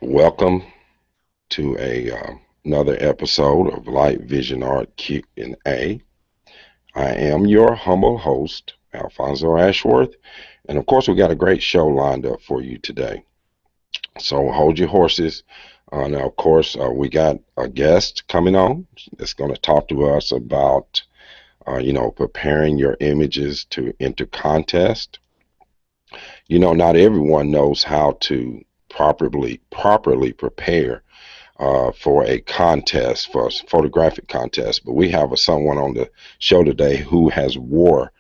Welcome to another episode of Light Vision Art Q&A. I am your humble host, Alfonso Ashworth, and of course, we got a great show lined up for you today. So hold your horses. Now, of course, we got a guest coming on that's going to talk to us about, preparing your images to enter contest. Not everyone knows how to properly prepare for a contest, for a photographic contest. But we have someone on the show today who has wore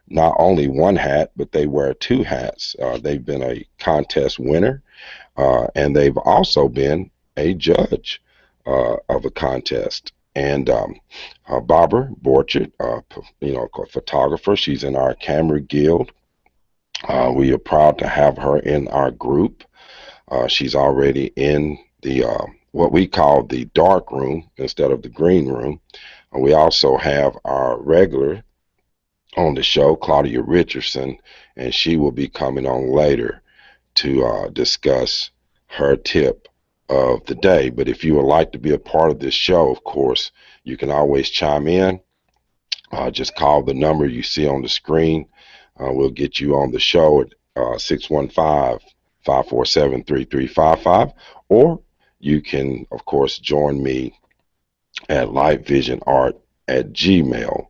not only one hat, but they wear two hats. They've been a contest winner, and they've also been a judge of a contest. And Barbara Borchert, a photographer, she's in our Camera Guild. We are proud to have her in our group. She's already in the what we call the dark room instead of the green room. We also have our regular on the show, Claudia Richardson, and she will be coming on later to discuss her tip of the day. But if you would like to be a part of this show, of course, you can always chime in. Just call the number you see on the screen. We'll get you on the show at 615 547 3355, or you can, of course, join me at lightvisionart at gmail.com,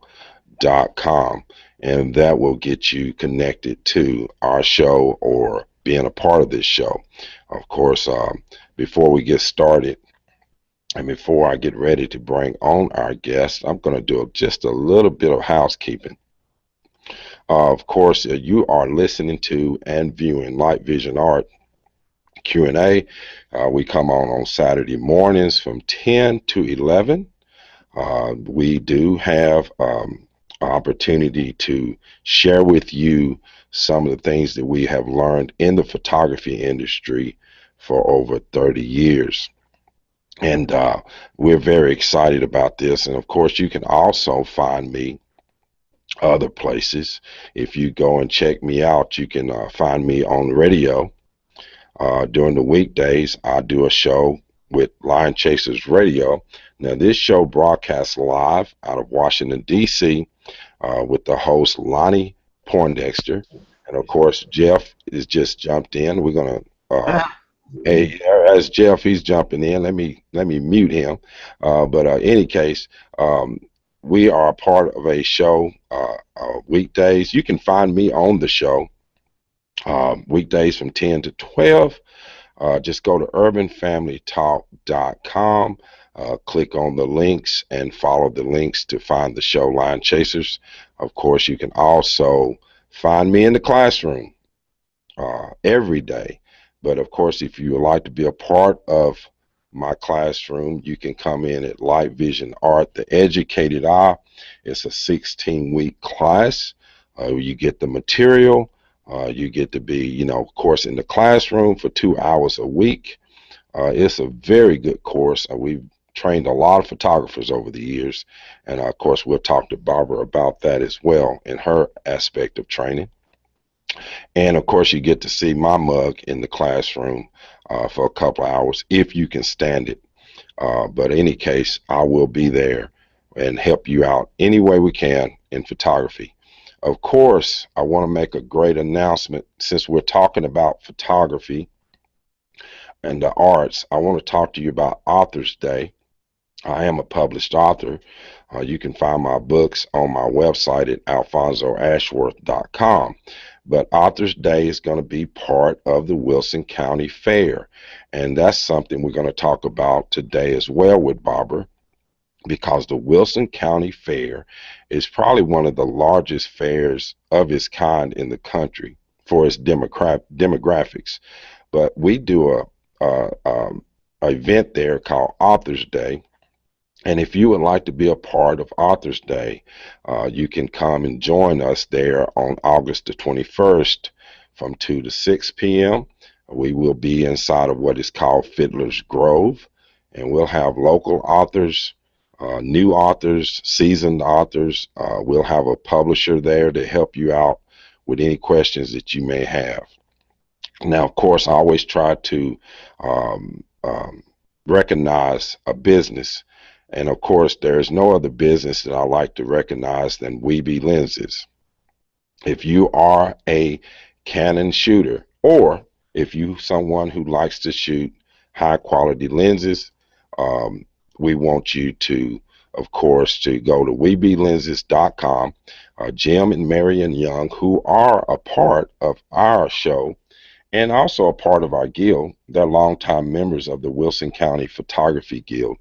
and that will get you connected to our show or being a part of this show. Of course, before we get started, and before I get ready to bring on our guest, I'm going to do just a little bit of housekeeping. Of course, you are listening to and viewing Light Vision Art Q&A. We come on Saturday mornings from 10 to 11. We do have opportunity to share with you some of the things that we have learned in the photography industry for over 30 years. And we're very excited about this. And of course, you can also find me other places. If you go and check me out, you can find me on radio. During the weekdays, I do a show with Lion Chasers Radio. Now, this show broadcasts live out of Washington, D.C., with the host Lonnie Poindexter. And of course, Jeff is just jumped in. We're going to hey, as Jeff, he's jumping in. Let me mute him. But any case, we are a part of a show weekdays. You can find me on the show weekdays from 10 to 12. Just go to urbanfamilytalk.com, click on the links and follow the links to find the show Lion Chasers. Of course, you can also find me in the classroom every day. But of course, if you would like to be a part of my classroom, you can come in at Light Vision Art, The Educated Eye. It's a 16-week class. You get the material. You get to be, of course, in the classroom for 2 hours a week. It's a very good course. We've trained a lot of photographers over the years. And of course, we'll talk to Barbara about that as well in her aspect of training. And of course, you get to see my mug in the classroom for a couple of hours if you can stand it. But in any case, I will be there and help you out any way we can in photography. Of course, I want to make a great announcement since we're talking about photography and the arts. I want to talk to you about Authors Day. I am a published author. You can find my books on my website at alfonsoashworth.com. But Authors Day is going to be part of the Wilson County Fair. And that's something we're going to talk about today as well with Barbara, because the Wilson County Fair is probably one of the largest fairs of its kind in the country for its demographics. But we do a event there called Authors Day. And if you would like to be a part of Authors Day, you can come and join us there on August the 21st from 2 to 6 p.m. We will be inside of what is called Fiddler's Grove, and we'll have local authors, new authors, seasoned authors. We'll have a publisher there to help you out with any questions that you may have. Now, of course, I always try to um, um, recognize a business. And of course, there's no other business that I like to recognize than Weeby Lenses. If you are a Canon shooter, or if you someone who likes to shoot high quality lenses, um, we want you to, of course, to go to weeblenses.com. Jim and Marion Young, who are a part of our show and also a part of our guild, they're longtime members of the Wilson County Photography Guild,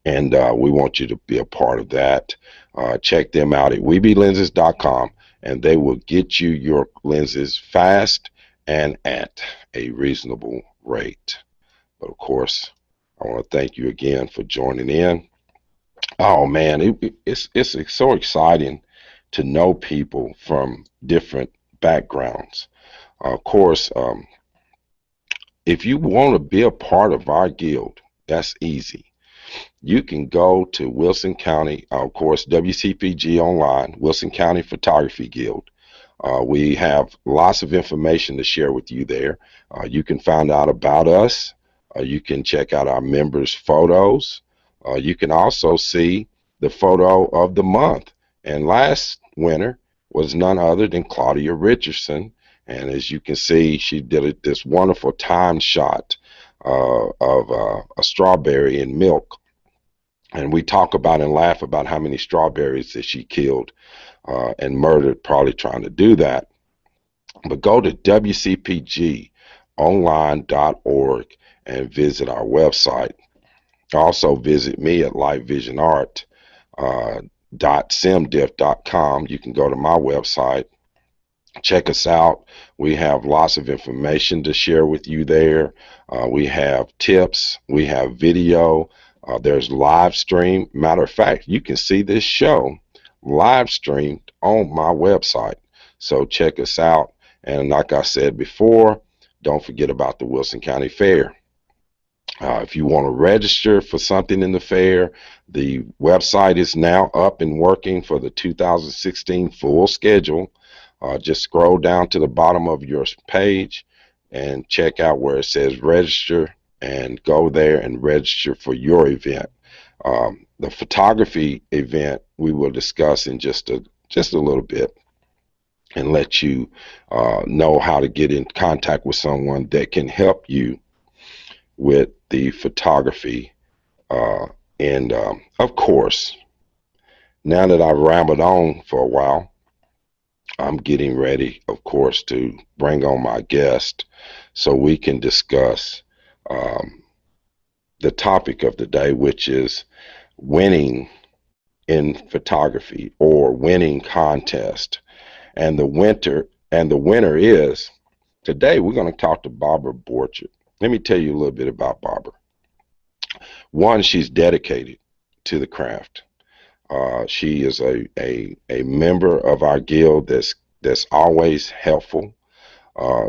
and we want you to be a part of that. Check them out at weeblenses.com, and they will get you your lenses fast and at a reasonable rate. But of course, I want to thank you again for joining in. Oh man, it's so exciting to know people from different backgrounds. Of course, if you want to be a part of our guild, that's easy. You can go to Wilson County, of course, WCPG online, Wilson County Photography Guild. We have lots of information to share with you there. You can find out about us. You can check out our members' photos. You can also see the photo of the month. And last winter was none other than Claudia Richardson. And as you can see, she did this wonderful time shot of a strawberry in milk. And we talk about and laugh about how many strawberries that she killed and murdered, probably trying to do that. But go to WCPGonline.org and visit our website. Also visit me at lightvisionart.simdiff.com. You can go to my website. Check us out. We have lots of information to share with you there. We have tips. We have video. There's live stream. Matter of fact, you can see this show live streamed on my website. So check us out. And like I said before, don't forget about the Wilson County Fair. If you want to register for something in the fair, the website is now up and working for the 2016 full schedule. Just scroll down to the bottom of your page and check out where it says register and go there and register for your event. The photography event we will discuss in just a little bit and let you know how to get in contact with someone that can help you with the photography. And of course, now that I've rambled on for a while, I'm getting ready, of course, to bring on my guest so we can discuss the topic of the day, which is winning in photography or winning contest. And the winner is today we're going to talk to Barbara Borchert. Let me tell you a little bit about Barbara. One, she's dedicated to the craft. She is a member of our guild that's always helpful.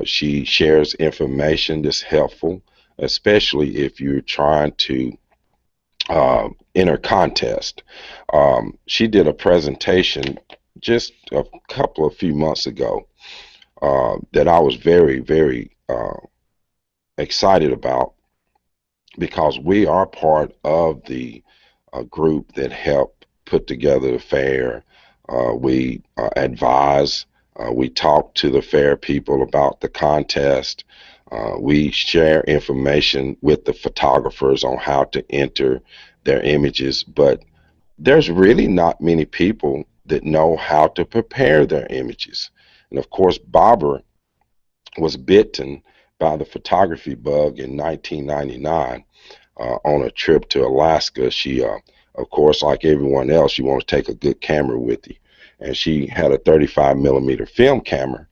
She shares information that's helpful, especially if you're trying to enter contest. She did a presentation just a few months ago that I was very, very excited about because we are part of the group that helped put together the fair. We advise, we talk to the fair people about the contest. We share information with the photographers on how to enter their images, but there's really not many people that know how to prepare their images. And of course, Barbara was bitten by the photography bug in 1999 on a trip to Alaska. She, of course, like everyone else, you want to take a good camera with you. And she had a 35 millimeter film camera,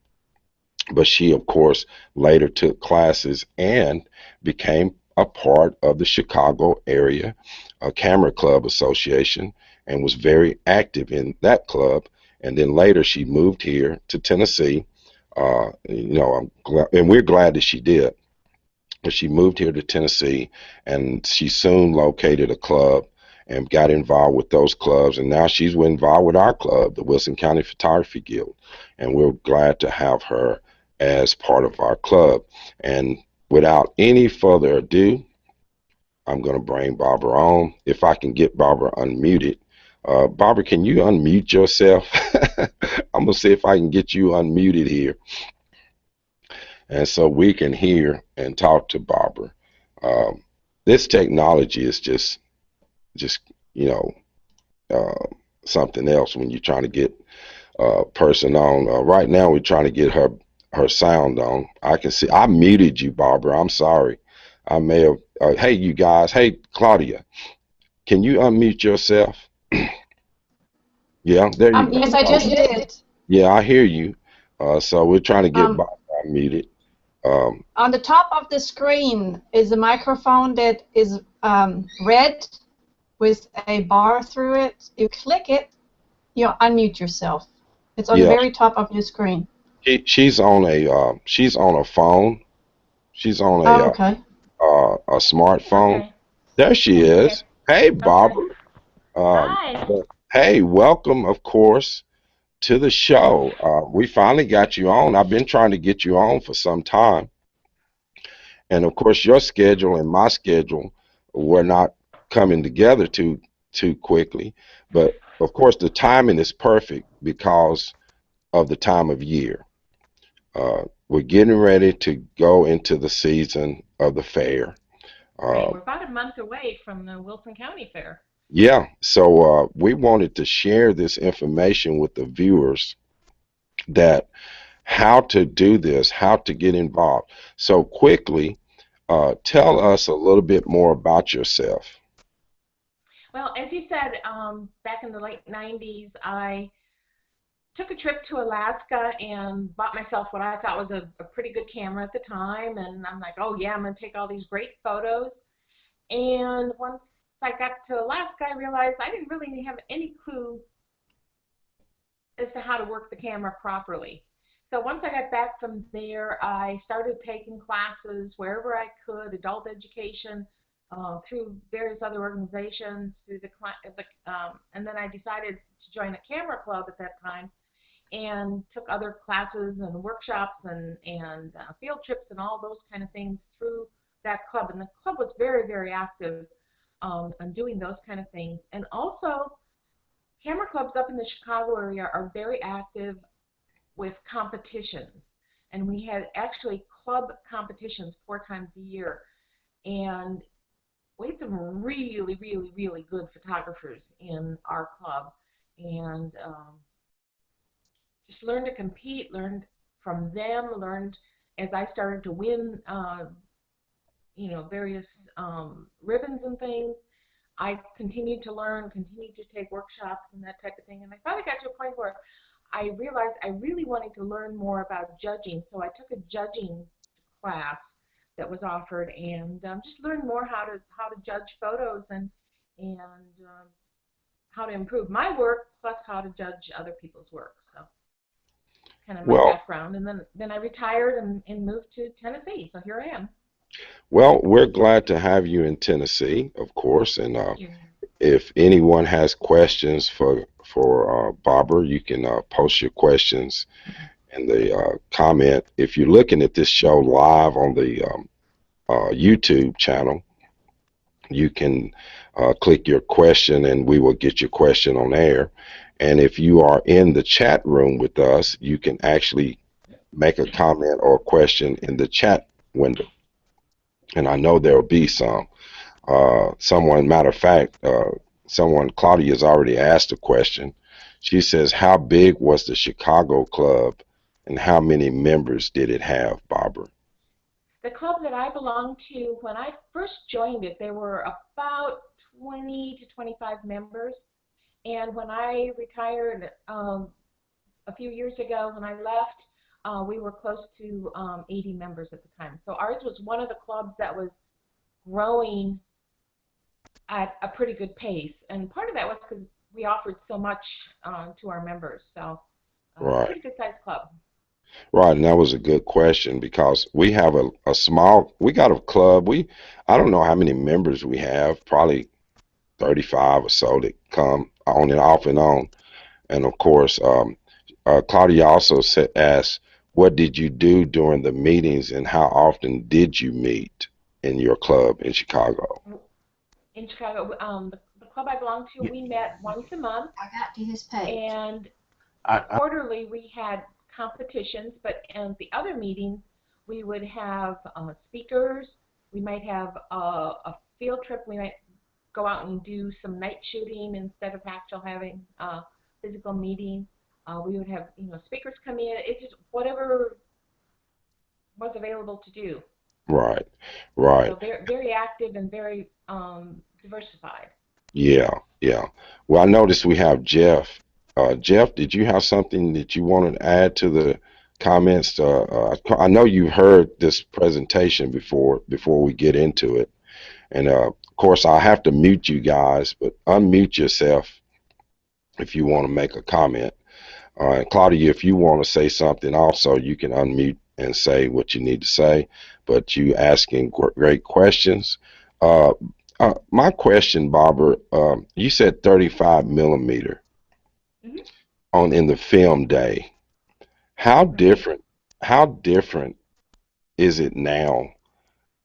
but she, of course, later took classes and became a part of the Chicago area Camera Club Association and was very active in that club. And then later she moved here to Tennessee. I'm glad, and we're glad that she did. But she moved here to Tennessee, and she soon located a club and got involved with those clubs. And now she's involved with our club, the Wilson County Photography Guild. And we're glad to have her as part of our club. And without any further ado, I'm going to bring Barbara on. If I can get Barbara unmuted. Barbara, can you unmute yourself? I'm going to see if I can get you unmuted here. And so we can hear and talk to Barbara. Um, this technology is just you know, something else when you're trying to get a person on. Right now, we're trying to get her sound on. I can see I muted you, Barbara. I'm sorry. I may have. Hey, you guys. Hey, Claudia, can you unmute yourself? Yeah, there you go. Yes, I just did. Yeah, I hear you. So we're trying to get Barbara unmuted. On the top of the screen is a microphone that is red with a bar through it. You click it, you unmute yourself. It's on the yeah, very top of your screen. she's on a phone. She's on Oh, okay. a smartphone. Okay. There she Okay. is. Hey, Okay. Barbara. Um, Hi. hey, welcome, of course, to the show. We finally got you on. I've been trying to get you on for some time. And of course, your schedule and my schedule were not coming together too quickly. But of course, the timing is perfect because of the time of year. We're getting ready to go into the season of the fair. Right. Uh, We're about a month away from the Wilson County Fair. yeah, so we wanted to share this information with the viewers that how to do this, how to get involved. So quickly, tell us a little bit more about yourself. Well, as you said, back in the late 90s, I took a trip to Alaska and bought myself what I thought was a pretty good camera at the time. And I'm like, oh, yeah, I'm going to take all these great photos. And once I got to Alaska, I realized I didn't really have any clue as to how to work the camera properly. So once I got back from there, I started taking classes wherever I could, adult education, through various other organizations, and then I decided to join a camera club at that time, and took other classes and workshops and field trips and all those kind of things through that club. And the club was very, very active on doing those kind of things. And also, camera clubs up in the Chicago area are very active with competitions. And we had actually club competitions 4 times a year. And we had some really, really, really good photographers in our club. And just learned to compete, learned from them, learned as I started to win, various ribbons and things. I continued to learn, continued to take workshops and that type of thing. And I finally got to a point where I realized I really wanted to learn more about judging. So I took a judging class that was offered and just learned more how to judge photos and how to improve my work, plus how to judge other people's work. So kind of my Well, background. And then I retired and moved to Tennessee. So here I am. well, we're glad to have you in Tennessee, of course. And Thank you. if anyone has questions for Barbara, you can post your questions in the comment. If you're looking at this show live on the YouTube channel, you can click your question and we will get your question on air. And if you are in the chat room with us, you can actually make a comment or a question in the chat window. And I know there will be some. Someone, matter of fact, Claudia has already asked a question. She says, how big was the Chicago club and how many members did it have, Barbara? The club that I belonged to, when I first joined it, there were about 20 to 25 members. And when I retired a few years ago, when I left, we were close to 80 members at the time. So ours was one of the clubs that was growing at a pretty good pace. And part of that was because we offered so much to our members. So Right. pretty good sized club. Right, and that was a good question because we have a small, we got a club. I don't know how many members we have, probably 35 or so that come on and off and on. And of course, Claudia also asked, what did you do during the meetings, and how often did you meet in your club in Chicago? In Chicago, the club I belong to, we met once a month, I got to his page. and I quarterly we had competitions, but in the other meetings we would have speakers. We might have a field trip. We might go out and do some night shooting instead of actual having a physical meeting. We would have speakers come in. It's just whatever was available to do. right, right. So very very active and very diversified. Yeah, yeah. Well, I noticed we have Jeff. Jeff, did you have something that you wanted to add to the comments? I know you heard this presentation before we get into it, and of course I have to mute you guys, but unmute yourself if you want to make a comment. Claudia, if you want to say something also, you can unmute and say what you need to say, but you asking great questions. Uh, my question, Barbara, you said 35 millimeter Hmm. on in the film day. How Right. different, how different is it now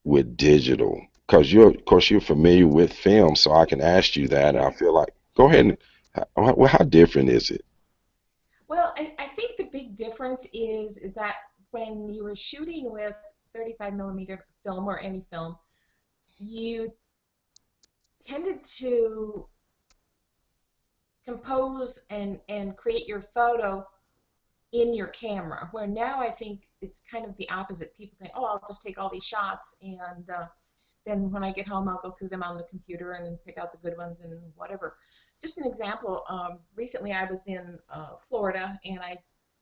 with digital? Because of course, you're familiar with film, so I can ask you that. And I Yes. feel like, go ahead. And, well, how different is it? Well, I think the big difference is that when you were shooting with 35 millimeter film or any film, you tended to compose and create your photo in your camera. Where now I think it's kind of the opposite. People think, oh, I'll just take all these shots and then when I get home, I'll go through them on the computer and pick out the good ones and whatever. Just an example, recently I was in Florida and I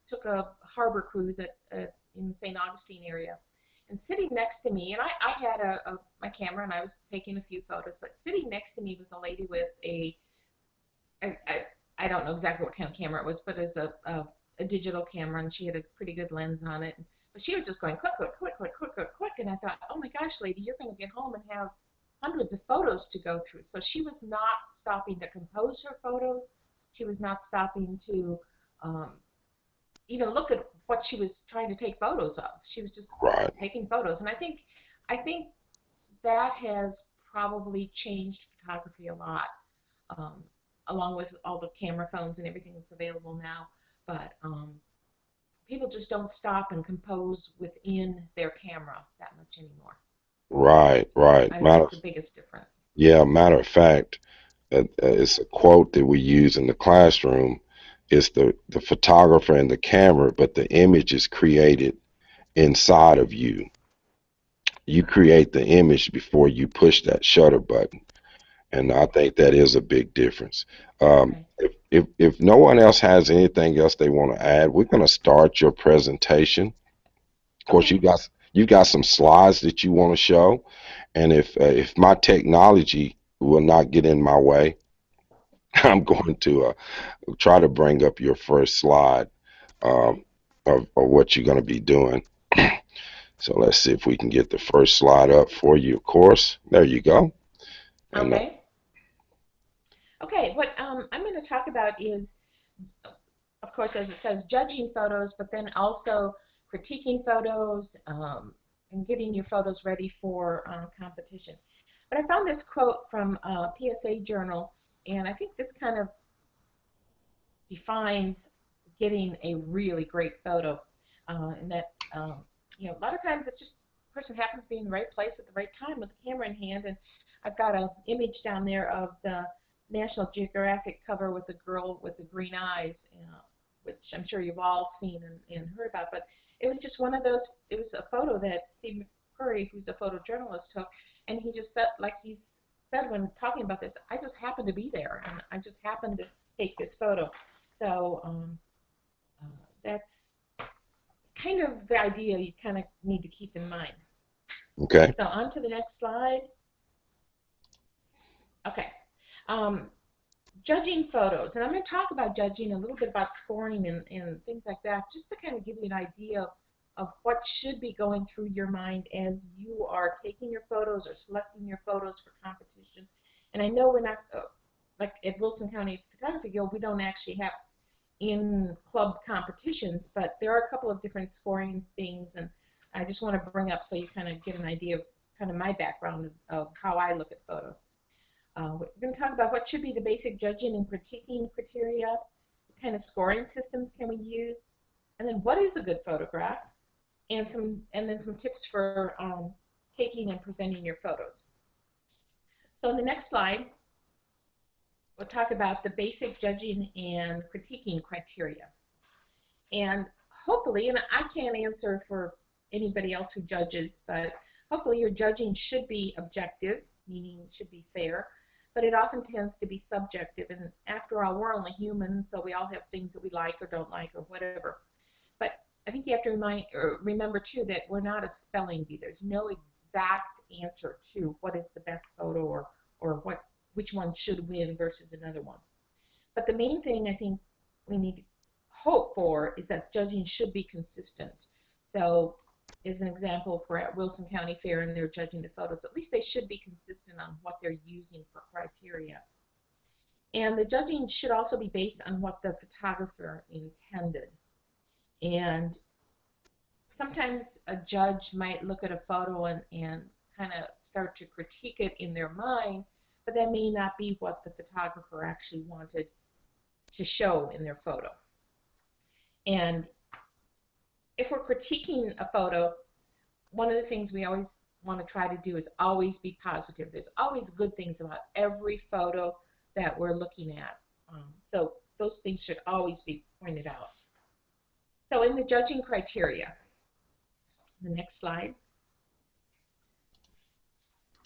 took a harbor cruise in the St. Augustine area. And sitting next to me, and I had my camera and I was taking a few photos, but sitting next to me was a lady with I, I, I don't know exactly what kind of camera it was, but it's a digital camera and she had a pretty good lens on it. But she was just going click, click, click, click, click, click, click. And I thought, oh my gosh, lady, you're going to get home and have hundreds of photos to go through. So she was not stopping to compose her photos. She was not stopping to um, even look at what she was trying to take photos of. She was just Right. taking photos. And I think that has probably changed photography a lot, um, along with all the camera phones and everything that's available now. But people just don't stop and compose within their camera that much anymore. Right, right. I think that's the biggest difference. Yeah, matter of fact, it's a quote that we use in the classroom. It's the photographer and the camera, but the image is created inside of you. You create the image before you push that shutter button, and I think that is a big difference. Right. If no one else has anything else they want to add, we're going to start your presentation. Of course, Okay. you've got some slides that you want to show, and if my technology will not get in my way, I'm going to try to bring up your first slide Okay. um, of what you're going to be doing. So let's see if we can get the first slide up for you. Of course, there you go. And Okay. Okay. What I'm going to talk about is, of course, as it says, judging photos, but then also critiquing photos and getting your photos ready for competition. But I found this quote from PSA Journal, and I think this kind of defines getting a really great photo. And that, a lot of times it's just a person happens to be in the right place at the right time with the camera in hand. And I've got an image down there of the National Geographic cover with the girl with the green eyes, which I'm sure you've all seen and heard about. But it was just one of those, it was a photo that Steve McCurry, who's a photojournalist, took. And he just felt like he said when talking about this, I just happened to be there and I just happened to take this photo. So uh, that's kind of the idea you kind of need to keep in mind. okay, So on to the next slide. Okay. Um, Judging photos. And I'm going to talk about judging, a little bit about scoring and things like that, just to kind of give you an idea of what should be going through your mind as you are taking your photos or selecting your photos for competition. And I know we're not, like at Wilson County Photography Guild, we don't actually have in club competitions, but there are a couple of different scoring things, and I just want to bring up so you kind of get an idea of kind of my background of how I look at photos. We're going to talk about what should be the basic judging and critiquing criteria, what kind of scoring systems can we use, and then what is a good photograph, and then some tips for taking and presenting your photos. So in the next slide, we'll talk about the basic judging and critiquing criteria. And hopefully, and I can't answer for anybody else who judges, but hopefully your judging should be objective, meaning it should be fair, but it often tends to be subjective. And after all, we're only humans, so we all have things that we like or don't like or whatever. But I think you have to remember, too, that we're not a spelling bee. There's no exact answer to what is the best photo or which one should win versus another one. But the main thing I think we need to hope for is that judging should be consistent. So as an example, if we're at Wilson County Fair and they're judging the photos, at least they should be consistent on what they're using for criteria. And the judging should also be based on what the photographer intended. And sometimes a judge might look at a photo and kind of start to critique it in their mind, but that may not be what the photographer actually wanted to show in their photo. And if we're critiquing a photo, one of the things we always want to try to do is always be positive. There's always good things about every photo that we're looking at. So those things should always be pointed out. So in the judging criteria, the next slide.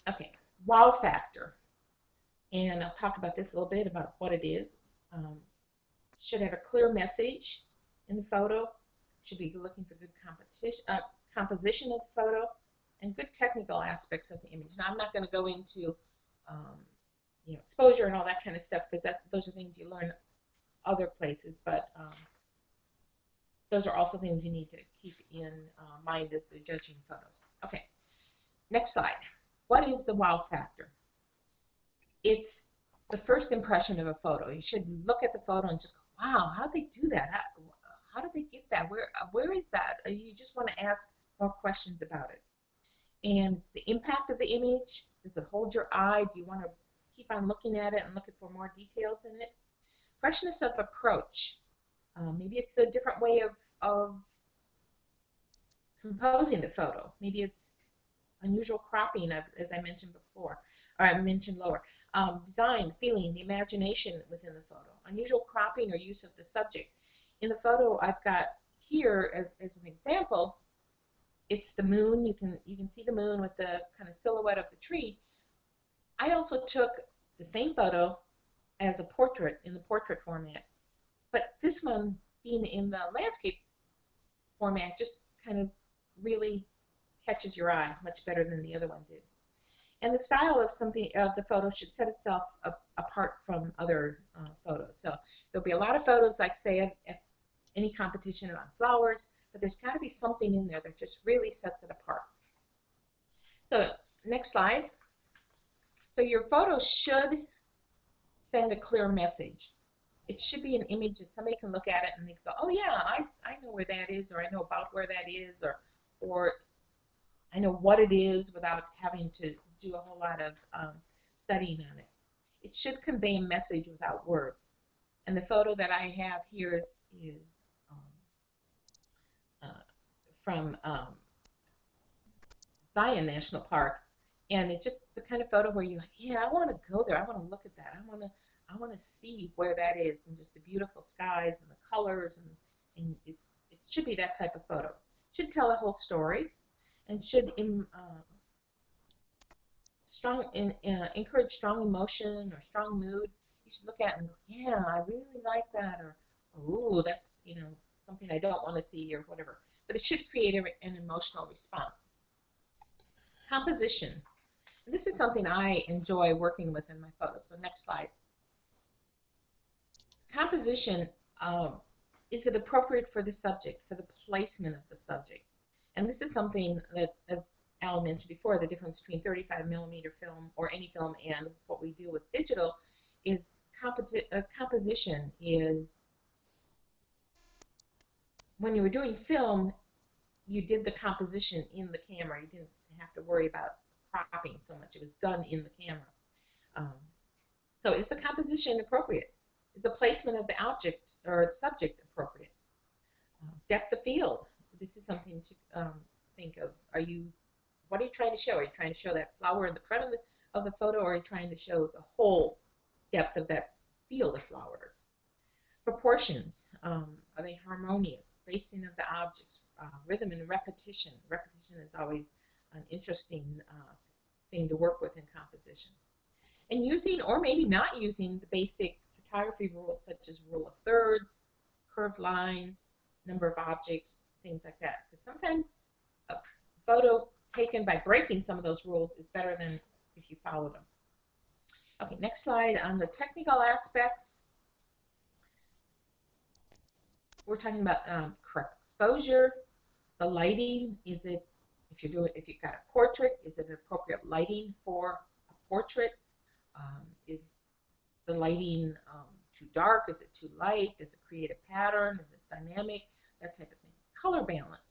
Okay, wow factor. And I'll talk about this a little bit about what it is. Should have a clear message in the photo. Should be looking for good composition of the photo and good technical aspects of the image. Now, I'm not going to go into exposure and all that kind of stuff because those are things you learn other places, but those are also things you need to keep in mind as you're judging photos. Okay, next slide. What is the wow factor? It's the first impression of a photo. You should look at the photo and just go, wow, how'd they do that? How did they get that? Where is that? You just want to ask more questions about it. And the impact of the image, does it hold your eye? Do you want to keep on looking at it and looking for more details in it? Freshness of approach. Maybe it's a different way of composing the photo. Maybe it's unusual cropping, as I mentioned before, or I mentioned lower. Design, feeling, the imagination within the photo. Unusual cropping or use of the subject. In the photo I've got here as an example, it's the moon. You can see the moon with the kind of silhouette of the tree. I also took the same photo as a portrait in the portrait format, but this one being in the landscape format just kind of really catches your eye much better than the other one did. And the style of the photo should set itself apart from other photos. So there'll be a lot of photos, like say at any competition on flowers, but there's got to be something in there that just really sets it apart. So next slide. So your photo should send a clear message. It should be an image that somebody can look at it and they go, oh yeah, I know where that is, or I know about where that is, or I know what it is without having to do a whole lot of studying on it. It should convey a message without words. And the photo that I have here is from Zion National Park, and it's just the kind of photo where you, yeah, I want to go there. I want to look at that. I want to see where that is, and just the beautiful skies and the colors, and it should be that type of photo. It should tell a whole story, and should encourage strong emotion or strong mood. You should look at it and go, yeah, I really like that, or ooh, that's something I don't want to see, or whatever. But it should create an emotional response. Composition. This is something I enjoy working with in my photos. So next slide. Composition, is it appropriate for the subject, for the placement of the subject? And this is something that, as Al mentioned before, the difference between 35mm film or any film and what we do with digital is composition is when you were doing film, you did the composition in the camera. You didn't have to worry about cropping so much. It was done in the camera. Um, so is the composition appropriate? Is the placement of the object or subject appropriate? Depth of field. This is something to think of. What are you trying to show? Are you trying to show that flower in the front of the photo, or are you trying to show the whole depth of that field of flowers? Proportions. Are they harmonious? Spacing of the objects, rhythm and repetition. Repetition is always an interesting thing to work with in composition. And using or maybe not using the basic photography rules such as rule of thirds, curved lines, number of objects, things like that. Because sometimes a photo taken by breaking some of those rules is better than if you follow them. Okay, next slide. On the technical aspects, we're talking about correct exposure, the lighting. Is it, if you've got a portrait, is it appropriate lighting for a portrait? Is the lighting too dark? Is it too light? Does it create a pattern? Is it dynamic? That type of thing. Color balance.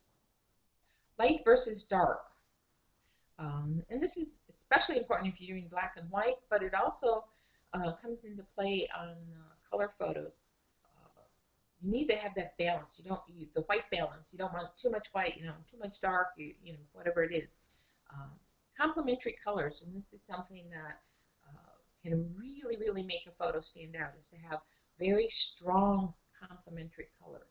Light versus dark. And this is especially important if you're doing black and white, but it also comes into play on color photos. You need to have that balance. You don't use the white balance. You don't want too much white, too much dark, whatever it is. Complementary colors, and this is something that can really, really make a photo stand out, is to have very strong complementary colors.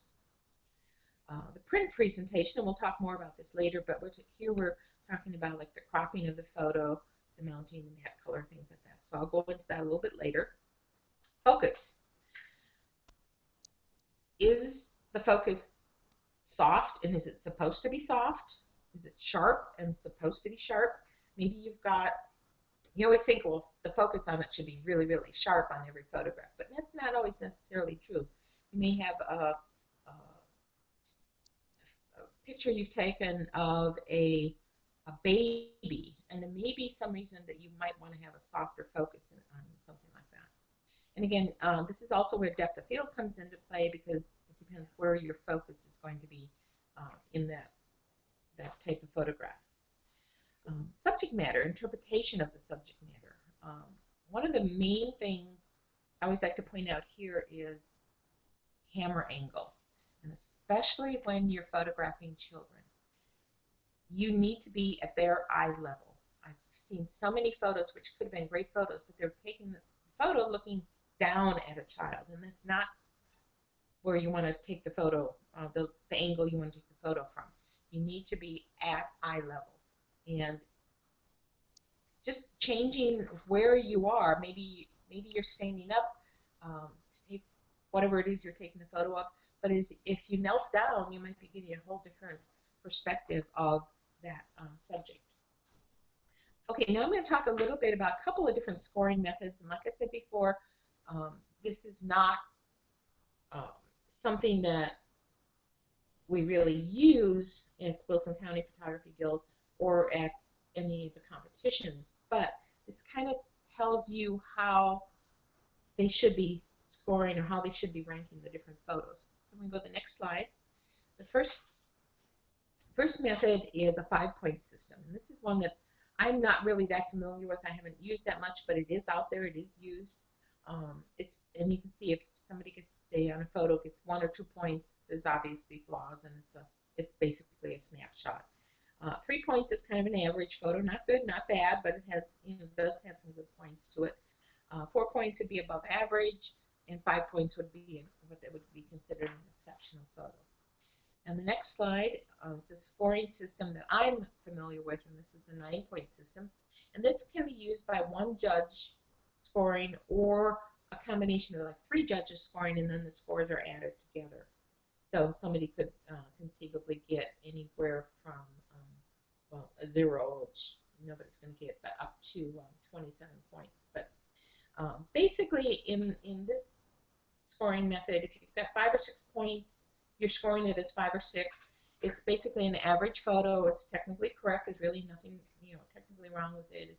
The print presentation, and we'll talk more about this later, but here we're talking about like the cropping of the photo, the mounting, and that color, things like that. So I'll go into that a little bit later. Focus. Is the focus soft, and is it supposed to be soft? Is it sharp and supposed to be sharp? Maybe you always think, well, the focus on it should be really, really sharp on every photograph, but that's not always necessarily true. You may have a picture you've taken of a baby, and there may be some reason that you might want to have a softer focus on something like that. And again, this is also where depth of field comes into play, because it depends where your focus is going to be in that type of photograph. Subject matter, interpretation of the subject matter. One of the main things I always like to point out here is camera angle, and especially when you're photographing children. You need to be at their eye level. I've seen so many photos, which could have been great photos, but they're taking the photo looking down at a child, and that's not where you want to take the photo, the angle you want to take the photo from. You need to be at eye level. And just changing where you are, maybe you're standing up to take whatever it is you're taking the photo of, but if you knelt down, you might be getting a whole different perspective of that subject. Okay, now I'm going to talk a little bit about a couple of different scoring methods, and like I said before, this is not something that we really use at Wilson County Photography Guild or at any of the competitions, but this kind of tells you how they should be scoring or how they should be ranking the different photos. So we can go to the next slide. The first method is a 5-point system, and this is one that I'm not really that familiar with. I haven't used that much, but it is out there. It is used. And you can see if somebody gets, say, on a photo gets 1 or 2 points, there's obviously flaws, and it's basically a snapshot. 3 points is kind of an average photo, not good, not bad, but it has, does have some good points to it. 4 points would be above average, and 5 points would be what that would be considered an exceptional photo. And the next slide is the scoring system that I'm familiar with, and this is the 9-point system. And this can be used by one judge scoring or a combination of like 3 judges scoring, and then the scores are added together. So somebody could conceivably get anywhere from well, a 0, which nobody's going to get, but up to 27 points. But basically, in this scoring method, if you've got 5 or 6 points, you're scoring it as 5 or 6. It's basically an average photo. It's technically correct. There's really nothing, technically wrong with it.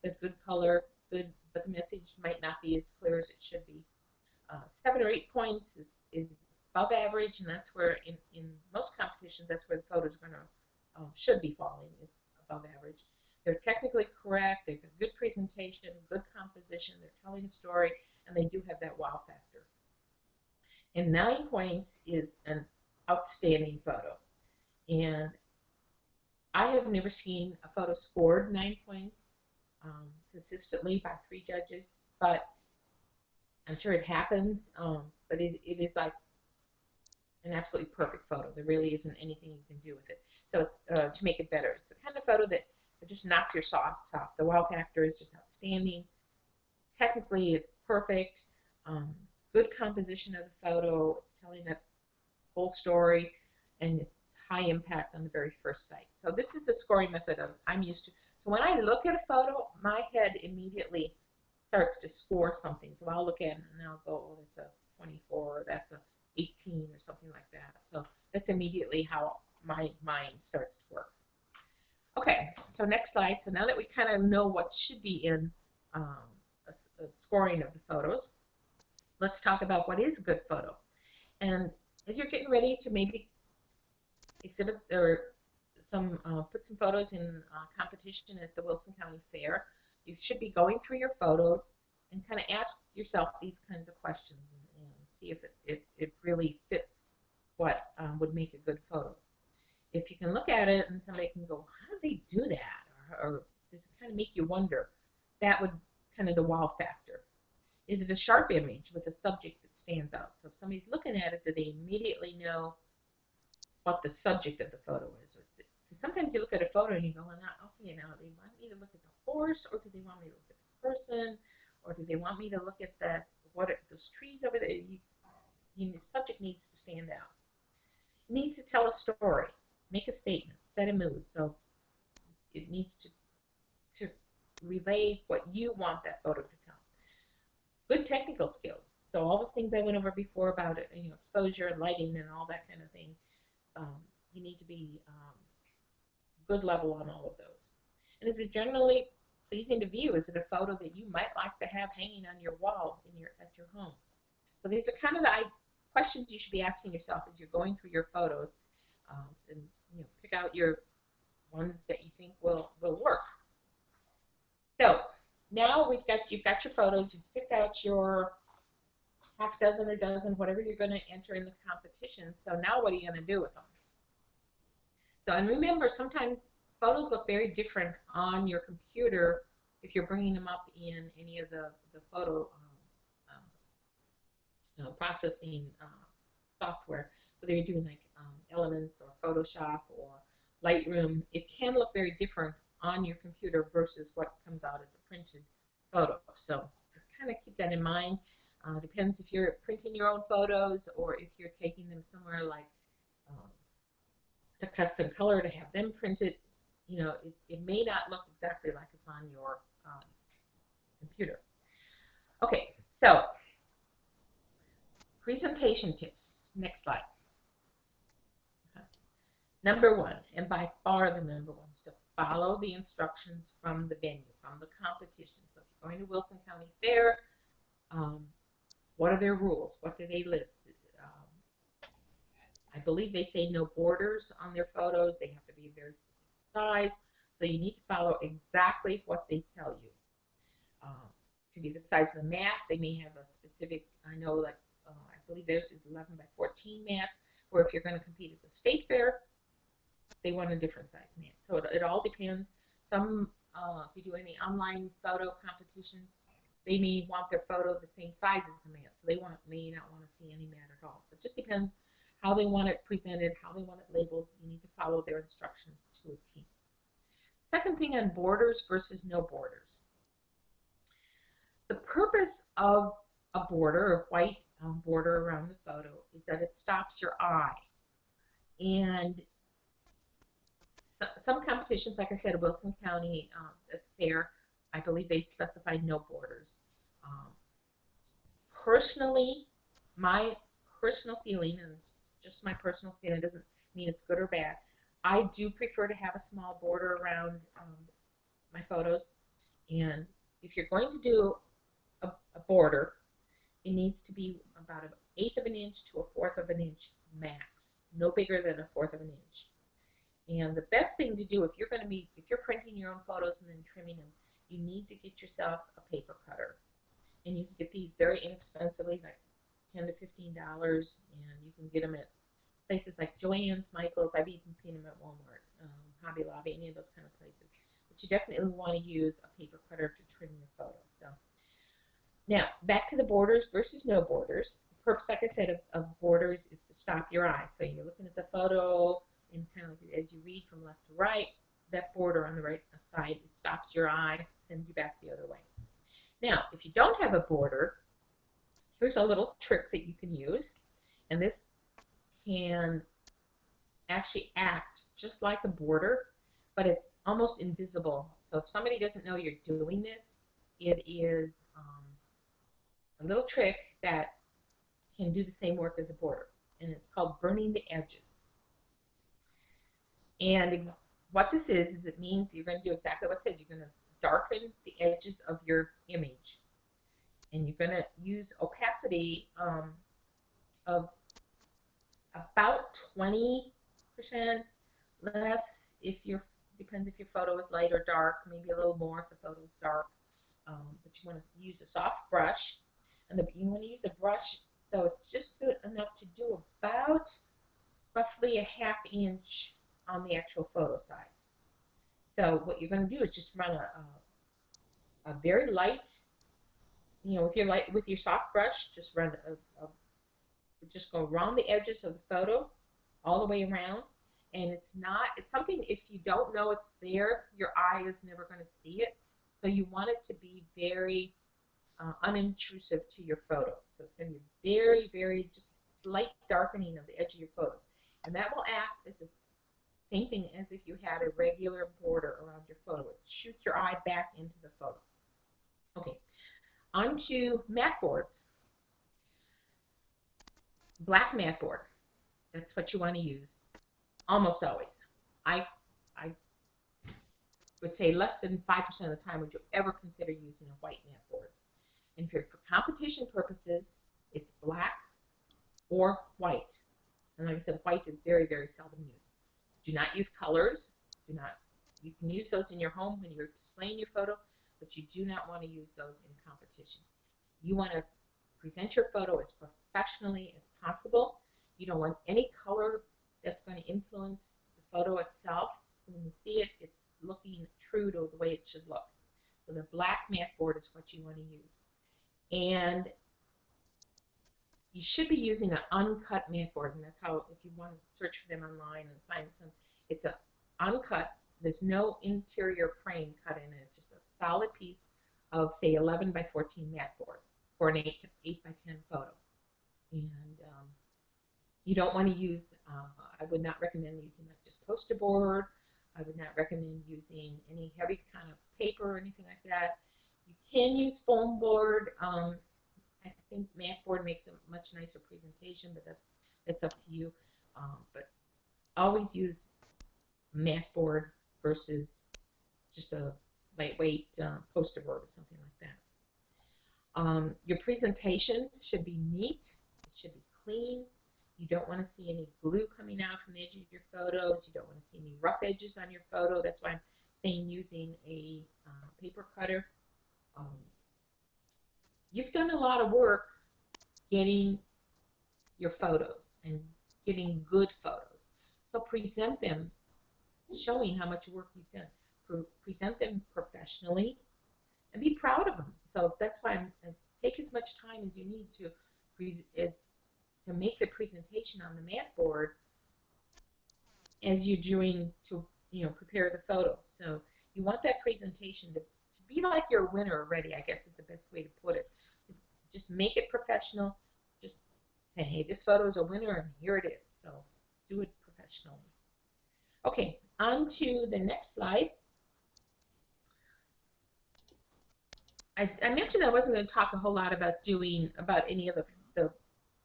It's good color, good, but the message might not be as clear as it should be. 7 or 8 points is above average, and that's where in most competitions that's where the photos are going to should be falling, is above average. They're technically correct. They've got good presentation, good composition. They're telling a story, and they do have that wow factor. And 9 points is an outstanding photo. And I have never seen a photo scored 9 points consistently by 3 judges, but I'm sure it happens. But it is like an absolutely perfect photo. There really isn't anything you can do with it. So to make it better, it's the kind of photo that just knocks your socks off. The wow factor is just outstanding. Technically, it's perfect. Good composition of the photo, telling a whole story, and it's high impact on the very first sight. So this is the scoring method I'm used to. So when I look at a photo, my head immediately starts to score something. So I'll look at it and I'll go, oh, that's a 24, or that's a 18, or something like that. So that's immediately how my mind starts to work. Okay, so next slide. So now that we kind of know what should be in a scoring of the photos, let's talk about what is a good photo. And as you're getting ready to maybe exhibit or put some photos in competition at the Wilson County Fair, you should be going through your photos and kind of ask yourself these kinds of questions and see if it really fits what would make a good photo. If you can look at it and somebody can go, how do they do that? Or does it kind of make you wonder? That would kind of the wow factor. Is it a sharp image with a subject that stands out? So if somebody's looking at it, do they immediately know what the subject of the photo is? Sometimes you look at a photo and you go, okay, now they want me to look at the horse, or do they want me to look at the person, or do they want me to look at those trees over there? The subject needs to stand out. It needs to tell a story, make a statement, set a mood. So it needs to relay what you want that photo to tell. Good technical skills. So all the things I went over before about it, exposure and lighting and all that kind of thing. You need to be good level on all of those. And is it generally pleasing to view? Is it a photo that you might like to have hanging on your wall at your home? So these are kind of the questions you should be asking yourself as you're going through your photos, and pick out your ones that you think will work. So now you've got your photos. You've picked out your half dozen or dozen, whatever you're going to enter in the competition. So now what are you going to do with them? So, and remember, sometimes photos look very different on your computer if you're bringing them up in any of the photo processing software, whether you're doing like Elements or Photoshop or Lightroom. It can look very different on your computer versus what comes out as a printed photo. So just kind of keep that in mind. Depends if you're printing your own photos or if you're taking them somewhere like to custom color to have them printed. It may not look exactly like it's on your computer. Okay, so presentation tips. Next slide. Okay. Number 1, and by far the number 1, is to follow the instructions from the venue, from the competition. So if you're going to Wilson County Fair, what are their rules? What do they list? I believe they say no borders on their photos. They have to be a very specific size. So you need to follow exactly what they tell you. To be the size of the mat, they may have a specific, I believe theirs is 11 by 14 mat, or if you're going to compete at the state fair, they want a different size mat. So it all depends. Some, if you do any online photo competitions, they may want their photo the same size as the mat, so they may not want to see any mat at all. So it just depends how they want it presented, how they want it labeled. You need to follow their instructions to a T. Second thing on borders versus no borders. The purpose of a border, a white border around the photo, is that it stops your eye. And some competitions, like I said, Wilson County Fair, I believe they specify no borders. Personally, my personal feeling, and just my personal feeling, doesn't mean it's good or bad. I do prefer to have a small border around my photos. And if you're going to do a border, it needs to be about an eighth of an inch to a fourth of an inch max, no bigger than a fourth of an inch. And the best thing to do if you're printing your own photos and then trimming them, you need to get yourself a paper cutter. And you can get these very inexpensively, like $10 to $15, and you can get them at places like Joann's, Michael's. I've even seen them at Walmart, Hobby Lobby, any of those kind of places. But you definitely want to use a paper cutter to trim your photos. So now back to the borders versus no borders. The purpose, like I said, of borders is to stop your eye. So you're looking at the photo, and kind of as you read from left to right, that border on the right side, it stops your eye, sends you back the other way. Now, if you don't have a border, here's a little trick that you can use, and this can actually act just like a border, but it's almost invisible. So if somebody doesn't know you're doing this, it is a little trick that can do the same work as a border, and it's called burning the edges. And what this is it means you're going to do exactly what it says. You're going to darken the edges of your image, and you're going to use opacity of about 20% less if your depends if your photo is light or dark, maybe a little more if the photo is dark. But you want to use a soft brush, and you want to use a brush so it's just good enough to do about roughly a half inch on the actual photo side. So what you're going to do is just run a very light, with your soft brush, just run just go around the edges of the photo, all the way around. And it's something, if you don't know it's there, your eye is never going to see it. So you want it to be very unintrusive to your photo. So it's going to be very, very just slight darkening of the edge of your photo. And that will act as the same thing as if you had a regular border around your photo. It shoots your eye back into the photo. Okay, on to mat boards. Black mat board, that's what you want to use, almost always. I would say less than 5% of the time would you ever consider using a white mat board. And for competition purposes, it's black or white. And like I said, white is very, very seldom used. Do not use colors. You can use those in your home when you're displaying your photo, but you do not want to use those in competition. You want to present your photo as professionally as possible. You don't want any color that's going to influence the photo itself. When you see it, it's looking true to the way it should look. So the black mat board is what you want to use. And you should be using an uncut mat board, and that's how, if you want to search for them online and find some, it's an uncut. There's no interior frame cut in it. It's just a solid piece of, say, 11 by 14 mat board for an 8 by 10 photo. And you don't want to use, I would not recommend using like just poster board. I would not recommend using any heavy kind of paper or anything like that. You can use foam board. I think mat board makes a much nicer presentation, but that's up to you. But always use mat board versus just a lightweight poster board or something like that. Your presentation should be neat. It should be clean. You don't want to see any glue coming out from the edge of your photos. You don't want to see any rough edges on your photo. That's why I'm saying using a paper cutter. You've done a lot of work getting your photos and getting good photos. So present them showing how much work you've done. Present them professionally and be proud of them. So that's why take as much time as you need to make the presentation on the mat board as you're doing to prepare the photo. So you want that presentation to be like you're a winner already, I guess is the best way to put it. Just make it professional. Just say, hey, this photo is a winner and here it is. So do it professionally. Okay, on to the next slide. I mentioned I wasn't going to talk a whole lot about any of the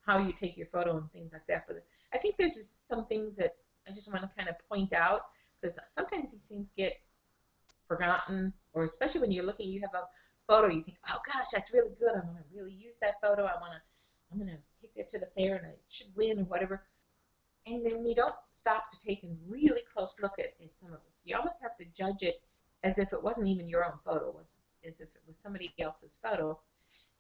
how you take your photo and things like that, but I think there's just some things that I just want to kind of point out, because sometimes these things get forgotten, or especially when you're looking, you have a photo, you think, oh gosh, that's really good. I'm going to really use that photo. I'm going to take it to the fair and I should win or whatever. And then you don't stop to take a really close look at some of it. You almost have to judge it as if it wasn't even your own photo, as if it was somebody else's photo,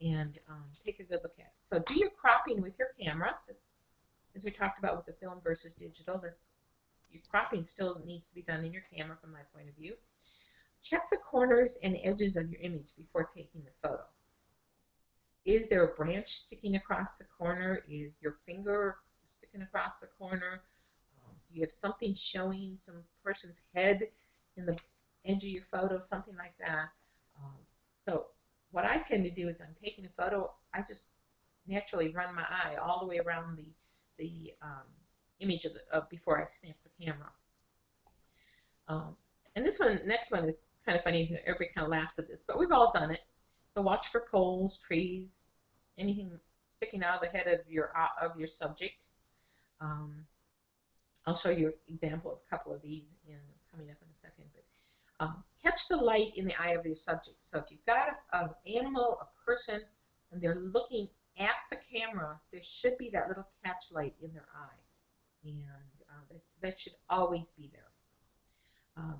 and take a good look at it. So do your cropping with your camera, as we talked about with the film versus digital. Your cropping still needs to be done in your camera from my point of view. Check the corners and edges of your image before taking the photo. Is there a branch sticking across the corner? Is your finger sticking across the corner? Do you have something showing some person's head in the edge of your photo, something like that? So what I tend to do is I'm taking a photo, I just naturally run my eye all the way around the image of before I snap the camera. And this one, next one is kind of funny. Everybody kind of laughs at this, but we've all done it. So watch for poles, trees, anything sticking out of the head of your subject. I'll show you an example of a couple of these coming up in a second. But catch the light in the eye of your subject. So if you've got an animal, a person, and they're looking at the camera, there should be that little catch light in their eye, and that should always be there.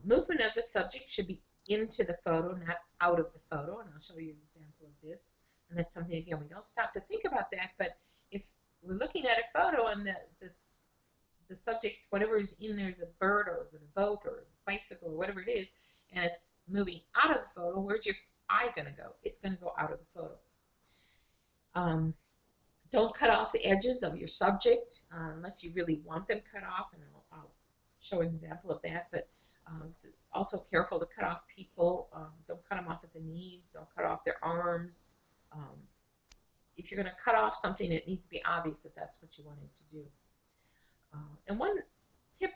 Movement of the subject should be into the photo, not out of the photo, and I'll show you an example of this. And that's something, again, we don't stop to think about that, but if we're looking at a photo and the subject, whatever is in there, the bird or the boat or the bicycle or whatever it is, and it's moving out of the photo, where's your eye going to go? It's going to go out of the photo. Don't cut off the edges of your subject unless you really want them cut off, and I'll show an example of that. But also careful to cut off people. Don't cut them off at the knees. Don't cut off their arms. If you're going to cut off something, it needs to be obvious that that's what you wanted to do. And one tip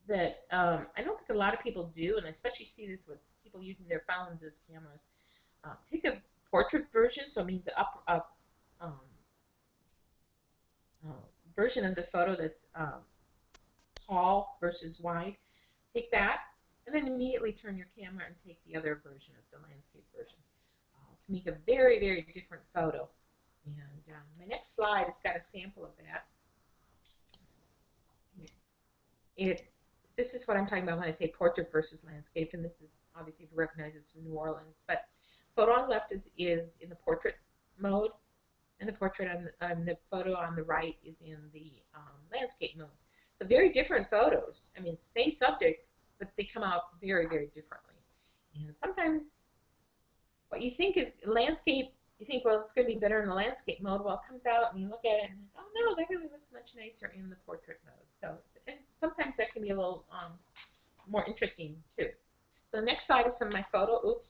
that I don't think a lot of people do, and I especially see this with people using their phones as cameras, take a portrait version, so it means the version of the photo that's tall versus wide. Take that, and then immediately turn your camera and take the other version of the landscape version. To make a very, very different photo. And my next slide has got a sample of that. This is what I'm talking about when I say portrait versus landscape, and this is obviously to recognize it's from New Orleans. But photo on the left is in the portrait mode, and the portrait on the photo on the right is in the landscape mode. So very different photos. I mean, same subject, but they come out very, very differently. And sometimes what you think is landscape, you think, well, it's going to be better in the landscape mode. Well, it comes out and you look at it and, oh no, that really looks much nicer in the portrait mode. So and sometimes that can be a little more interesting too. So the next slide is from my photo. Oops.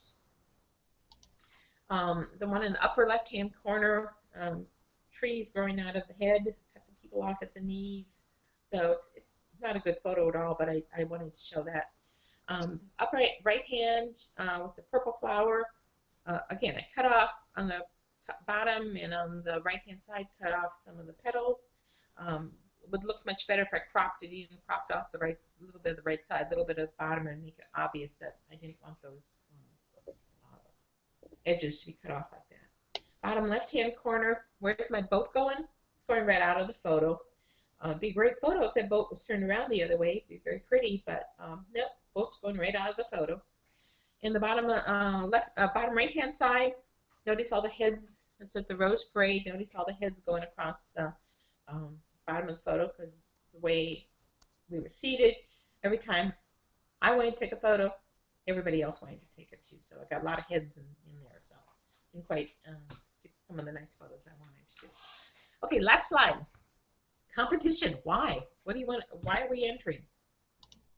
The one in the upper left-hand corner, trees growing out of the head, cutting people off at the knees. So it's not a good photo at all, but I wanted to show that. Upright right hand with the purple flower. Again, I cut off on the bottom and on the right-hand side, cut off some of the petals. Would look much better if I cropped it, even cropped off the right, a little bit of the right side, a little bit of the bottom, and make it obvious that I didn't want those edges to be cut off like that. Bottom left-hand corner, where's my boat going? It's going right out of the photo. Be a great photo if that boat was turned around the other way. It'd be very pretty, but nope, boat's going right out of the photo. In the bottom bottom right-hand side, notice all the heads. It's at the Rose Parade. Notice all the heads going across the bottom of the photo because the way we were seated. Every time I wanted to take a photo, everybody else wanted to take it too. So I got a lot of heads in there. So I didn't quite get some of the nice photos I wanted to do. Okay, last slide. Competition. Why? What do you want? Why are we entering?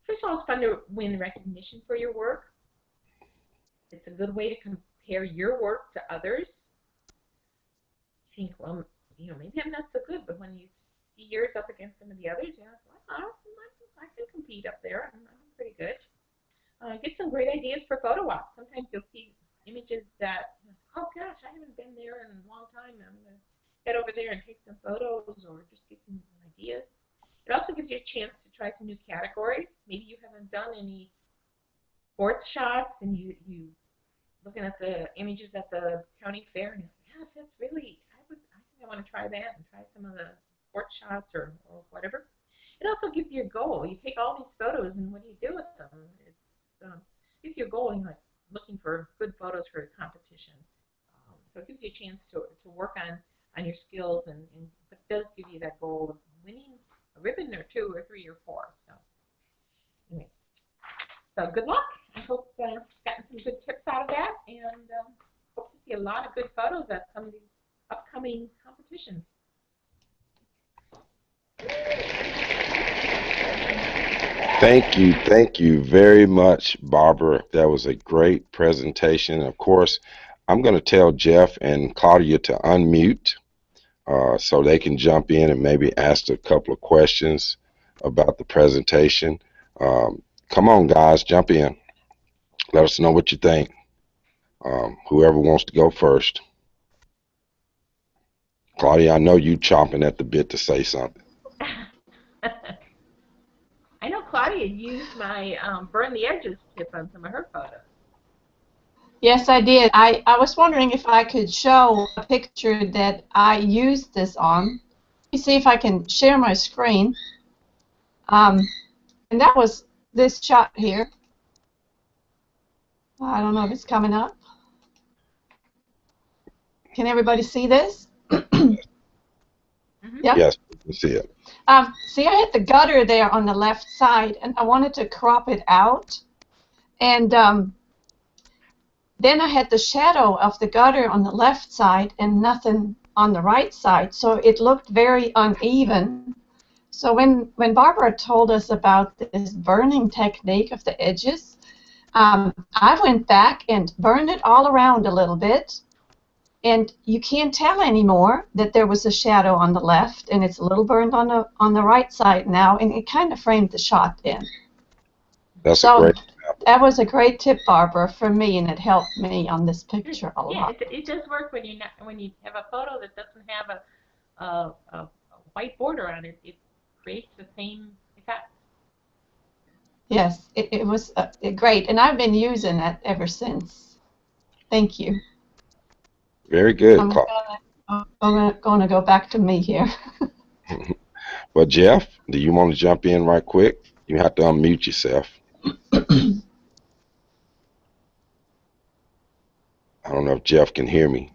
First of all, it's fun to win recognition for your work. It's a good way to compare your work to others. You think, well, you know, maybe I'm not so good, but when you see yours up against some of the others, you're like, well, I can compete up there. I'm pretty good. Get some great ideas for photo ops. Sometimes you'll see images that, oh gosh, I haven't been there in a long time. I'm going to head over there and take some photos or just get some ideas. It also gives you a chance to try some new categories. Maybe you haven't done any sports shots, and you looking at the images at the county fair, and you say, yes, that's really, I think I want to try that and try some of the sports shots or whatever. It also gives you a goal. You take all these photos, and what do you do with them? Gives you a goal, and like looking for good photos for a competition. So it gives you a chance to work on your skills, and it does give you that goal of winning a ribbon or two or three or four. So anyway, so good luck. I hope you've gotten some good tips out of that, and hope to see a lot of good photos at some of these upcoming competitions. Thank you very much, Barbara. That was a great presentation. Of course, I'm going to tell Jeff and Claudia to unmute so they can jump in and maybe ask a couple of questions about the presentation. Come on, guys, jump in. Let us know what you think. Whoever wants to go first. Claudia, I know you chomping at the bit to say something. I know Claudia used my burn the edges tip on some of her photos. Yes, I did. I was wondering if I could show a picture that I used this on. Let me see if I can share my screen. And that was this shot here. I don't know if it's coming up. Can everybody see this? Yeah? Yes, we can see it. See, I had the gutter there on the left side, and I wanted to crop it out. And then I had the shadow of the gutter on the left side and nothing on the right side, so it looked very uneven. So when Barbara told us about this burning technique of the edges, I went back and burned it all around a little bit, and you can't tell anymore that there was a shadow on the left, and it's a little burned on the right side now, and it kind of framed the shot in. That's a great example. That was a great tip, Barbara, for me, and it helped me on this picture a lot. Yeah, it does work when you have a photo that doesn't have a white border on it. It creates the same effect. Yes, it was great, and I've been using that ever since. Thank you. Very good. I'm going to go back to me here. Well, Jeff, do you want to jump in right quick? You have to unmute yourself. I don't know if Jeff can hear me.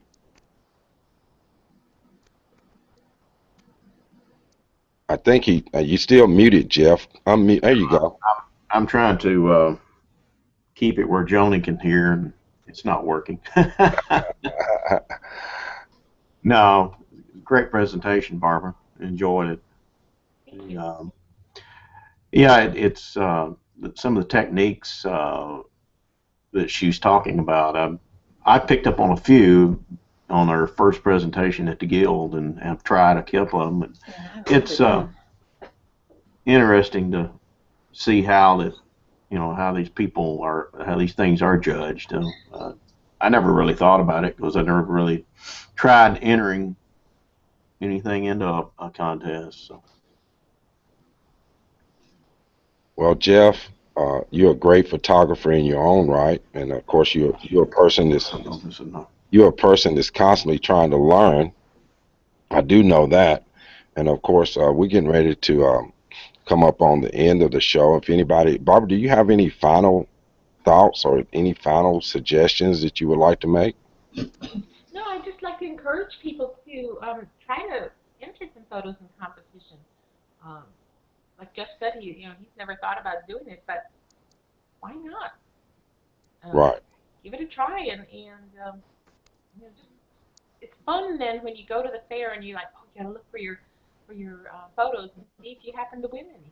I think you still muted, Jeff. Unmute. There you go. I'm trying to keep it where Joni can hear, and it's not working. No, great presentation, Barbara. Enjoyed it. Yeah, it's some of the techniques that she's talking about. I picked up on a few on our first presentation at the Guild, and have tried a couple of them. It's interesting to see how that, how these people are, how these things are judged. I never really thought about it because I never really tried entering anything into a contest. So. Well, Jeff, you're a great photographer in your own right, and of course you're a person that's constantly trying to learn. I do know that, and of course we're getting ready to come up on the end of the show. If anybody, Barbara, do you have any final thoughts or any final suggestions that you would like to make? No, I'd just like to encourage people to try to enter some photos in competition. Like Jeff said, he's never thought about doing it, but why not? Right. Give it a try, and just it's fun. Then when you go to the fair and you're like, oh, you gotta look for your photos and see if you happen to win anything.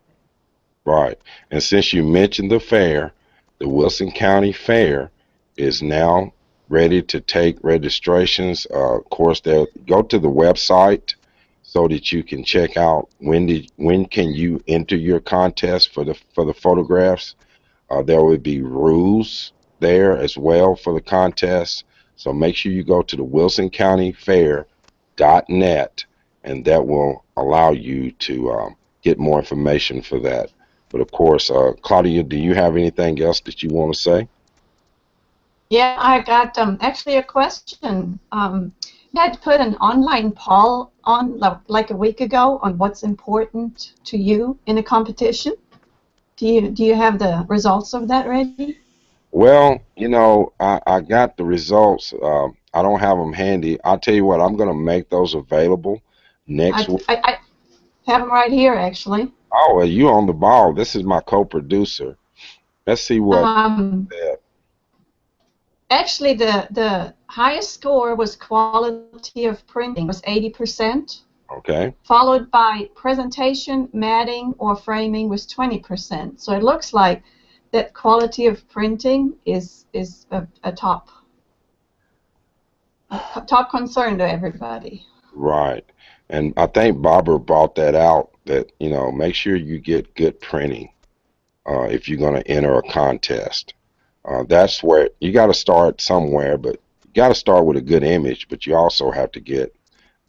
Right. And since you mentioned the fair, the Wilson County Fair is now ready to take registrations. Of course, they'll go to the website so that you can check out when can you enter your contest for the photographs. There will be rules there as well for the contest. So make sure you go to the wilsoncountyfair.net, and that will allow you to get more information for that. But of course, Claudia, do you have anything else that you want to say? Yeah, I got actually a question. You had put an online poll on like a week ago on what's important to you in a competition. Do you have the results of that ready? Well, I got the results. I don't have them handy. I'll tell you what, I'm going to make those available next I, week. I, I have them right here actually. Oh, well, you on the ball. This is my co-producer. Let's see what. Um, Actually, the highest score was quality of printing was 80%, Okay. followed by presentation, matting, or framing was 20%. So it looks like that quality of printing is a top concern to everybody. Right. And I think Barbara brought that out that, make sure you get good printing if you're going to enter a contest. That's where you got to start somewhere, but you got to start with a good image, but you also have to get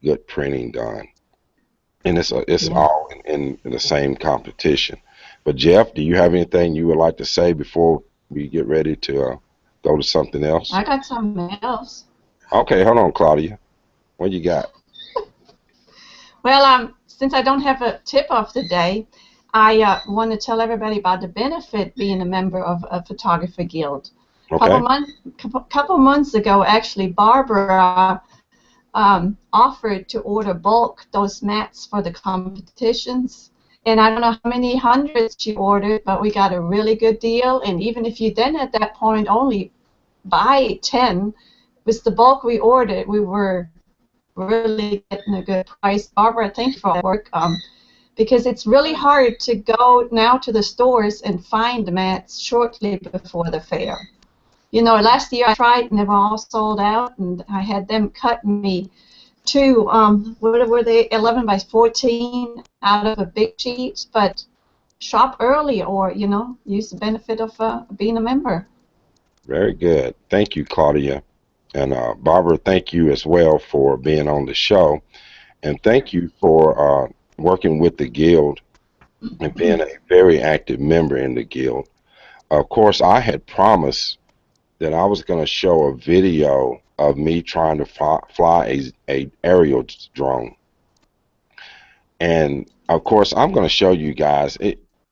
good printing done. And it's Yeah, all in the same competition. But Jeff, do you have anything you would like to say before we get ready to go to something else? I got something else. Okay, hold on, Claudia. What you got? Well, since I don't have a tip of the day, I want to tell everybody about the benefit being a member of a photography guild. Okay. Couple months ago, actually, Barbara offered to order bulk those mats for the competitions. And I don't know how many hundreds she ordered, but we got a really good deal. And even if you then at that point only buy 10, with the bulk we ordered, we were really getting a good price. Barbara, thank you for that work. Because it's really hard to go now to the stores and find the mats shortly before the fair. Last year I tried and they were all sold out, and I had them cut me two, what were they, 11 by 14 out of a big sheet, but shop early or, use the benefit of being a member. Very good. Thank you, Claudia. And Barbara, thank you as well for being on the show. And thank you for working with the Guild and being a very active member in the Guild. Of course, I had promised that I was going to show a video of me trying to fly a aerial drone. And of course, I'm going to show you guys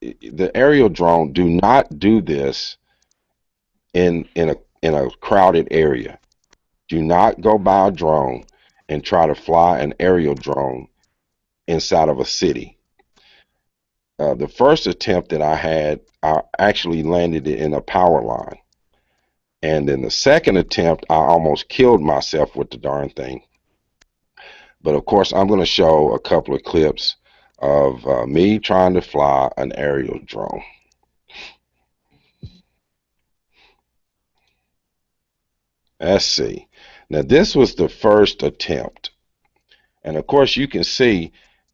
the aerial drone. Do not do this in a crowded area. Do not go by a drone and try to fly an aerial drone inside of a city. The first attempt that I had, I actually landed it in a power line. And then the second attempt, I almost killed myself with the darn thing. But of course, I'm going to show a couple of clips of me trying to fly an aerial drone. Let's see. Now, this was the first attempt. And of course, you can see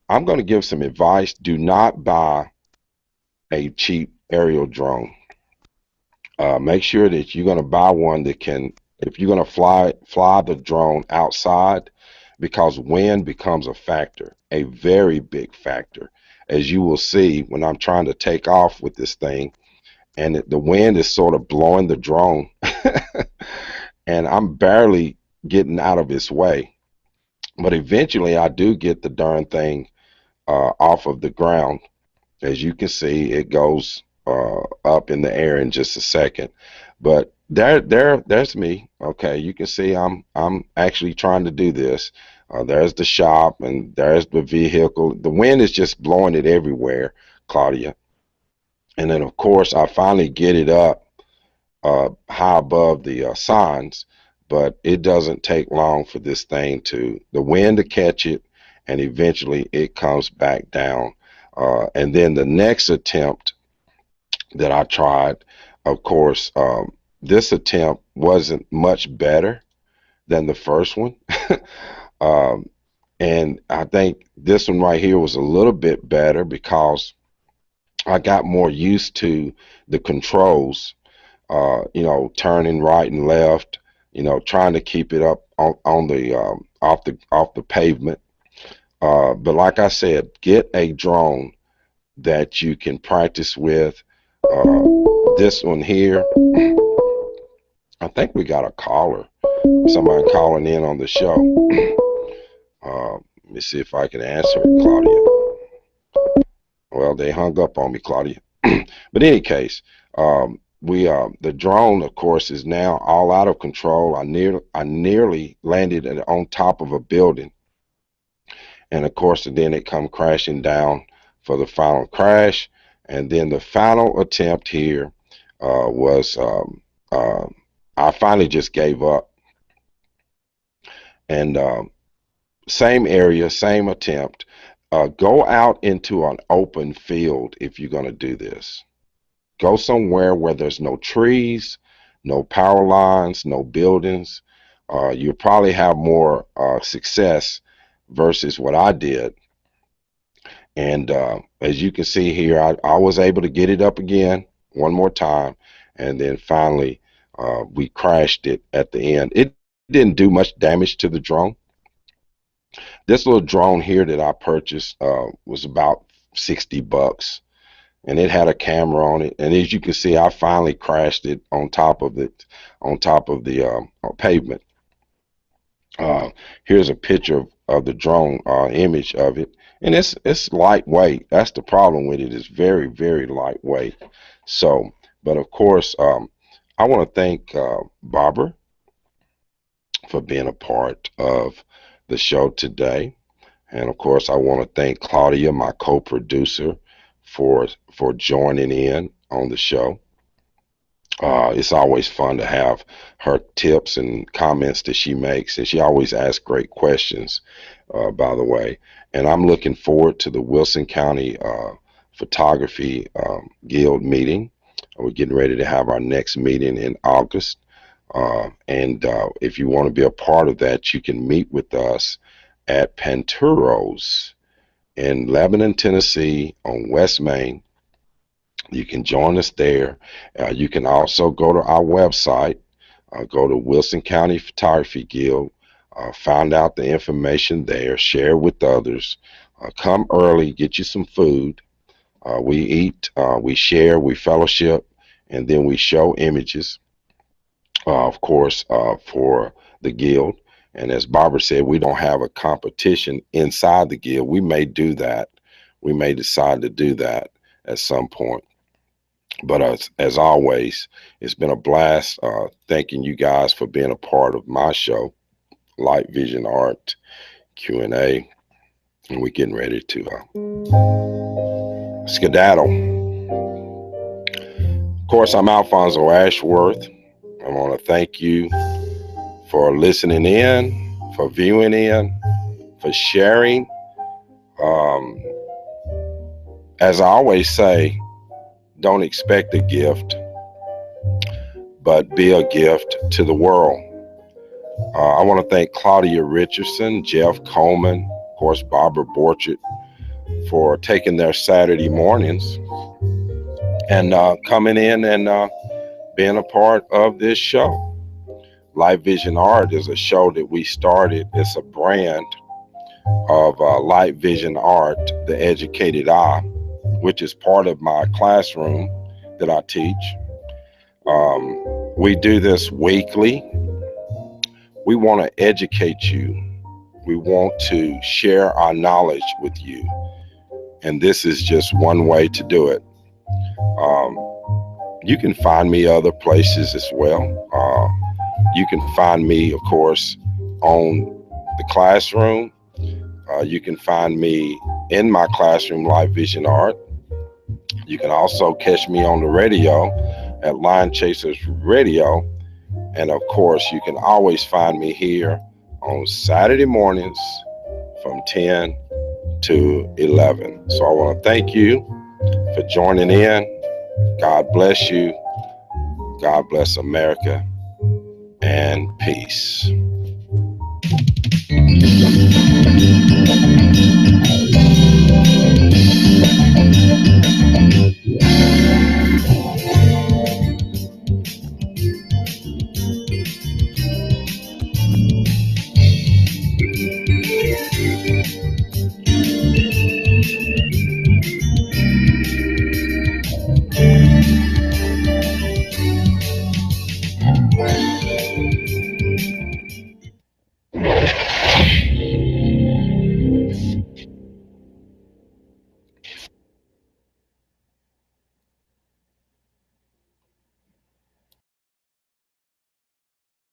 I'm going to give some advice. Do not buy a cheap aerial drone. Make sure that you're going to buy one that can, if you're going to fly the drone outside, because wind becomes a factor, a very big factor. As you will see when I'm trying to take off with this thing, and the wind is sort of blowing the drone, and I'm barely getting out of its way. But eventually, I do get the darn thing off of the ground. As you can see, it goes up in the air in just a second. But there's me. Okay, you can see I'm actually trying to do this. There's the shop and there's the vehicle. The wind is just blowing it everywhere, Claudia. And then of course I finally get it up high above the signs, but it doesn't take long for this thing the wind to catch it, and eventually it comes back down. And then the next attempt that I tried, of course, this attempt wasn't much better than the first one. um, and I think this one right here was a little bit better because I got more used to the controls, turning right and left, trying to keep it up on the off the pavement. But like I said, get a drone that you can practice with. This one here, I think we got a caller, somebody calling in on the show. Let me see if I can answer it, Claudia. Well, they hung up on me, Claudia. But in any case, the drone, of course, is now all out of control. I nearly landed on top of a building, and of course, then it come crashing down for the final crash, and then the final attempt here was I finally just gave up, and same area, same attempt. Go out into an open field if you're going to do this. Go somewhere where there's no trees, no power lines, no buildings. You'll probably have more success versus what I did. And as you can see here, I was able to get it up again one more time. And then finally, we crashed it at the end. It didn't do much damage to the drone. This little drone here that I purchased was about $60. And it had a camera on it, and as you can see, I finally crashed it on top of the pavement. Here's a picture of the drone image of it, and it's lightweight. That's the problem with it. It's very, very lightweight. So, but of course, I want to thank Barbara for being a part of the show today, and of course, I want to thank Claudia, my co-producer, for joining in on the show. It's always fun to have her tips and comments that she makes, and she always asks great questions, by the way. And I'm looking forward to the Wilson County Photography Guild meeting. We're getting ready to have our next meeting in August. And if you want to be a part of that, you can meet with us at Panturos in Lebanon, Tennessee on West Main. You can join us there. You can also go to our website, go to Wilson County Photography Guild, find out the information there, share with others, come early, get you some food. We eat, we share, we fellowship, and then we show images, of course, for the guild. And as Barbara said, we don't have a competition inside the guild. We may do that. We may decide to do that at some point. But as always, it's been a blast. Thanking you guys for being a part of my show, Light Vision Art Q&A. And we're getting ready to skedaddle. Of course, I'm Alfonso Ashworth. I want to thank you for listening in, for viewing in, for sharing. As I always say, don't expect a gift, but be a gift to the world. I want to thank Claudia Richardson, Jeff Coleman, of course, Barbara Borchert, for taking their Saturday mornings and coming in and being a part of this show. Light Vision Art is a show that we started. It's a brand of Light Vision Art, the Educated Eye, which is part of my classroom that I teach. We do this weekly. We want to educate you. We want to share our knowledge with you. And this is just one way to do it. You can find me other places as well. You can find me, of course, on the classroom. You can find me in my classroom, Light Vision Art. You can also catch me on the radio at Lion Chasers Radio. And of course, you can always find me here on Saturday mornings from 10 to 11. So I want to thank you for joining in. God bless you. God bless America. And peace.